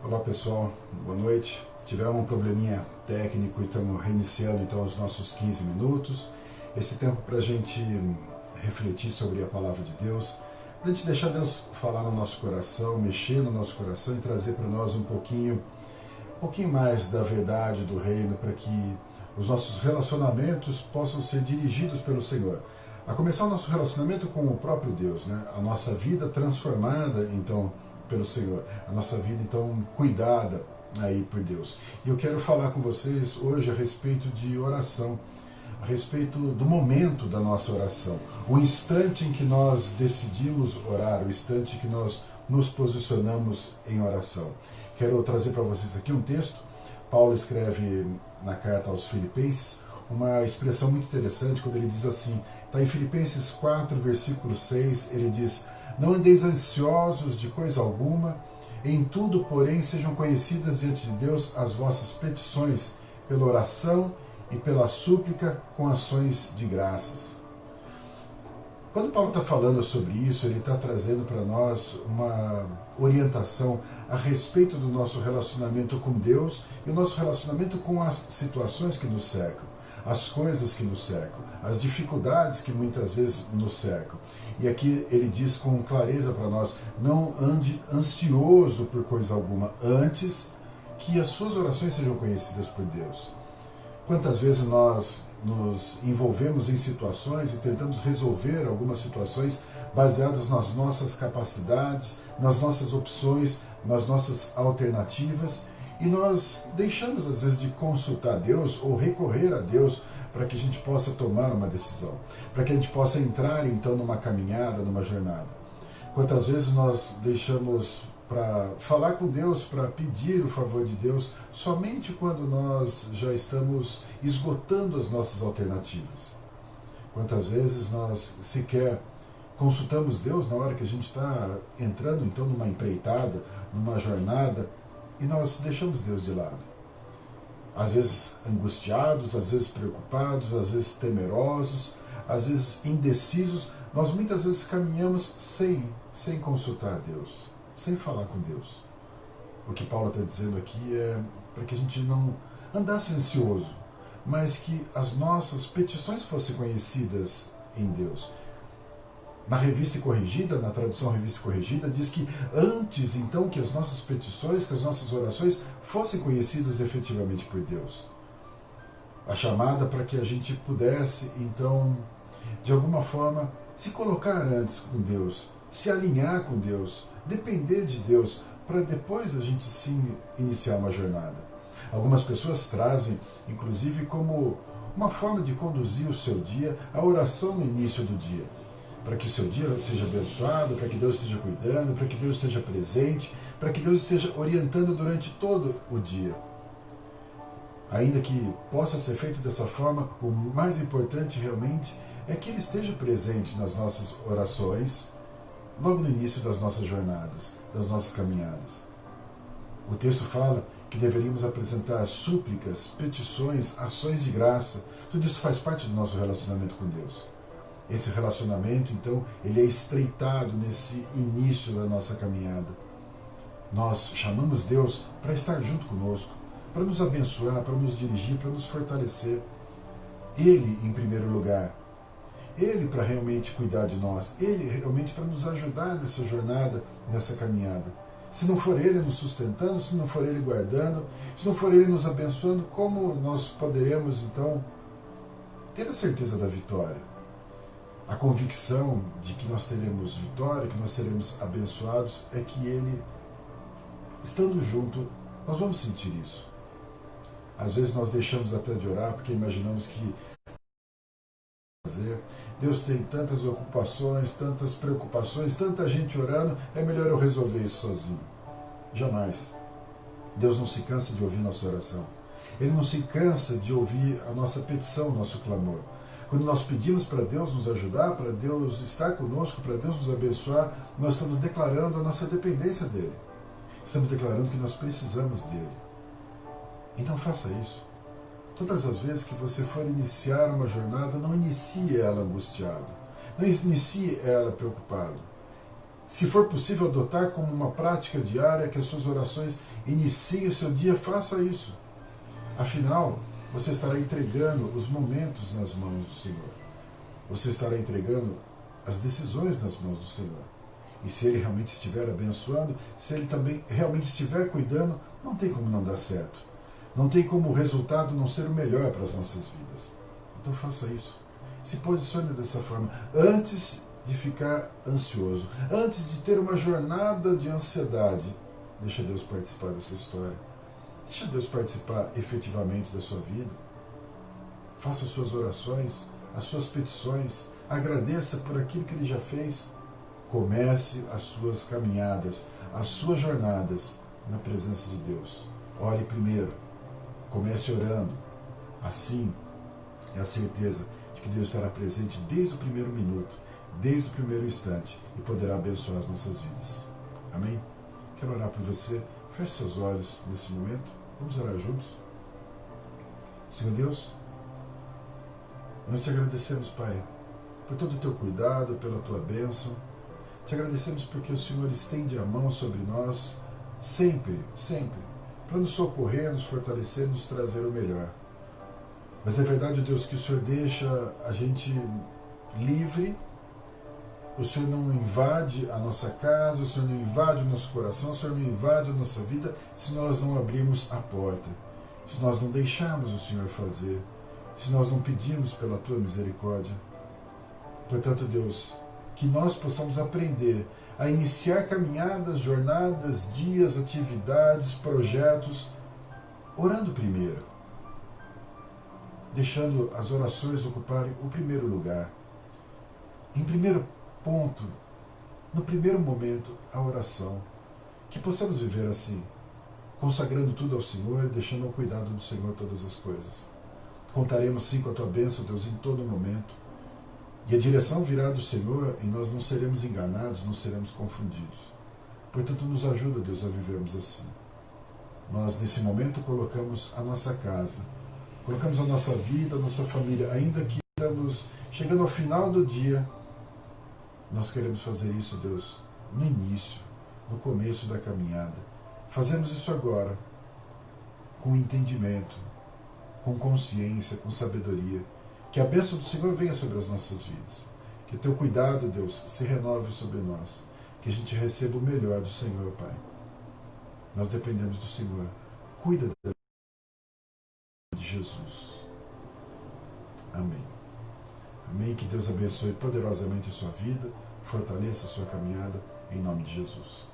Olá pessoal, boa noite. Tivemos um probleminha técnico e estamos reiniciando então os nossos 15 minutos. Esse tempo para a gente refletir sobre a palavra de Deus, para a gente deixar Deus falar no nosso coração, mexer no nosso coração e trazer para nós um pouquinho mais da verdade do reino, para que os nossos relacionamentos possam ser dirigidos pelo Senhor. A começar o nosso relacionamento com o próprio Deus, né? A nossa vida transformada então pelo Senhor, a nossa vida então cuidada aí por Deus. E eu quero falar com vocês hoje a respeito de oração, a respeito do momento da nossa oração, o instante em que nós decidimos orar, o instante em que nós nos posicionamos em oração. Quero trazer para vocês aqui um texto. Paulo escreve na carta aos Filipenses uma expressão muito interessante quando ele diz assim, está em Filipenses 4, versículo 6, ele diz: não andeis ansiosos de coisa alguma, em tudo, porém, sejam conhecidas diante de Deus as vossas petições, pela oração e pela súplica com ações de graças. Quando Paulo está falando sobre isso, ele está trazendo para nós uma orientação a respeito do nosso relacionamento com Deus e o nosso relacionamento com as situações que nos cercam, as coisas que nos cercam, as dificuldades que muitas vezes nos cercam. E aqui ele diz com clareza para nós: não ande ansioso por coisa alguma, antes que as suas orações sejam conhecidas por Deus. Quantas vezes nós nos envolvemos em situações e tentamos resolver algumas situações baseadas nas nossas capacidades, nas nossas opções, nas nossas alternativas, e nós deixamos às vezes de consultar Deus ou recorrer a Deus para que a gente possa tomar uma decisão, para que a gente possa entrar então numa caminhada, numa jornada. Quantas vezes nós deixamos para falar com Deus, para pedir o favor de Deus, somente quando nós já estamos esgotando as nossas alternativas. Quantas vezes nós sequer consultamos Deus na hora que a gente está entrando então numa empreitada, numa jornada, e nós deixamos Deus de lado. Às vezes angustiados, às vezes preocupados, às vezes temerosos, às vezes indecisos, nós muitas vezes caminhamos sem consultar Deus, sem falar com Deus. O que Paulo está dizendo aqui é para que a gente não andasse ansioso, mas que as nossas petições fossem conhecidas em Deus. Na Revista Corrigida, na tradução Revista Corrigida, diz que antes então que as nossas petições, que as nossas orações fossem conhecidas efetivamente por Deus. A chamada para que a gente pudesse então, de alguma forma, se colocar antes com Deus, se alinhar com Deus, depender de Deus, para depois a gente sim iniciar uma jornada. Algumas pessoas trazem, inclusive, como uma forma de conduzir o seu dia, a oração no início do dia, para que o seu dia seja abençoado, para que Deus esteja cuidando, para que Deus esteja presente, para que Deus esteja orientando durante todo o dia. Ainda que possa ser feito dessa forma, o mais importante realmente é que Ele esteja presente nas nossas orações, logo no início das nossas jornadas, das nossas caminhadas. O texto fala que deveríamos apresentar súplicas, petições, ações de graça. Tudo isso faz parte do nosso relacionamento com Deus. Esse relacionamento, então, ele é estreitado nesse início da nossa caminhada. Nós chamamos Deus para estar junto conosco, para nos abençoar, para nos dirigir, para nos fortalecer. Ele, em primeiro lugar. Ele para realmente cuidar de nós. Ele realmente para nos ajudar nessa jornada, nessa caminhada. Se não for Ele nos sustentando, se não for Ele guardando, se não for Ele nos abençoando, como nós poderemos, então, ter a certeza da vitória? A convicção de que nós teremos vitória, que nós seremos abençoados, é que Ele, estando junto, nós vamos sentir isso. Às vezes nós deixamos até de orar porque imaginamos que Deus tem tantas ocupações, tantas preocupações, tanta gente orando, é melhor eu resolver isso sozinho. Jamais. Deus não se cansa de ouvir nossa oração. Ele não se cansa de ouvir a nossa petição, o nosso clamor. Quando nós pedimos para Deus nos ajudar, para Deus estar conosco, para Deus nos abençoar, nós estamos declarando a nossa dependência dEle. Estamos declarando que nós precisamos dEle. Então faça isso. Todas as vezes que você for iniciar uma jornada, não inicie ela angustiado. Não inicie ela preocupado. Se for possível adotar como uma prática diária que as suas orações iniciem o seu dia, faça isso. Afinal, você estará entregando os momentos nas mãos do Senhor. Você estará entregando as decisões nas mãos do Senhor. E se Ele realmente estiver abençoando, se Ele também realmente estiver cuidando, não tem como não dar certo. Não tem como o resultado não ser o melhor para as nossas vidas. Então faça isso. Se posicione dessa forma. Antes de ficar ansioso, antes de ter uma jornada de ansiedade, deixa Deus participar dessa história. Deixa Deus participar efetivamente da sua vida. Faça as suas orações, as suas petições. Agradeça por aquilo que Ele já fez. Comece as suas caminhadas, as suas jornadas na presença de Deus. Ore primeiro. Comece orando. Assim, é a certeza de que Deus estará presente desde o primeiro minuto, desde o primeiro instante, e poderá abençoar as nossas vidas. Amém? Quero orar por você. Feche seus olhos nesse momento. Vamos orar juntos. Senhor Deus, nós te agradecemos, Pai, por todo o teu cuidado, pela tua bênção. Te agradecemos porque o Senhor estende a mão sobre nós sempre, sempre, para nos socorrer, nos fortalecer, nos trazer o melhor. Mas é verdade, Deus, que o Senhor deixa a gente livre. O Senhor não invade a nossa casa, o Senhor não invade o nosso coração, o Senhor não invade a nossa vida se nós não abrirmos a porta, se nós não deixarmos o Senhor fazer, se nós não pedirmos pela tua misericórdia. Portanto, Deus, que nós possamos aprender a iniciar caminhadas, jornadas, dias, atividades, projetos, orando primeiro, deixando as orações ocuparem o primeiro lugar. Em primeiro ponto, no primeiro momento, a oração. Que possamos viver assim, consagrando tudo ao Senhor e deixando ao cuidado do Senhor todas as coisas. Contaremos sim com a tua bênção, Deus, em todo momento. E a direção virá do Senhor e nós não seremos enganados, não seremos confundidos. Portanto, nos ajuda, Deus, a vivermos assim. Nós, nesse momento, colocamos a nossa casa, colocamos a nossa vida, a nossa família, ainda que estamos chegando ao final do dia, nós queremos fazer isso, Deus, no início, no começo da caminhada. Fazemos isso agora, com entendimento, com consciência, com sabedoria. Que a bênção do Senhor venha sobre as nossas vidas. Que o teu cuidado, Deus, se renove sobre nós. Que a gente receba o melhor do Senhor, Pai. Nós dependemos do Senhor. Cuida de Jesus. Amém. Amém. Que Deus abençoe poderosamente a sua vida, fortaleça a sua caminhada, em nome de Jesus.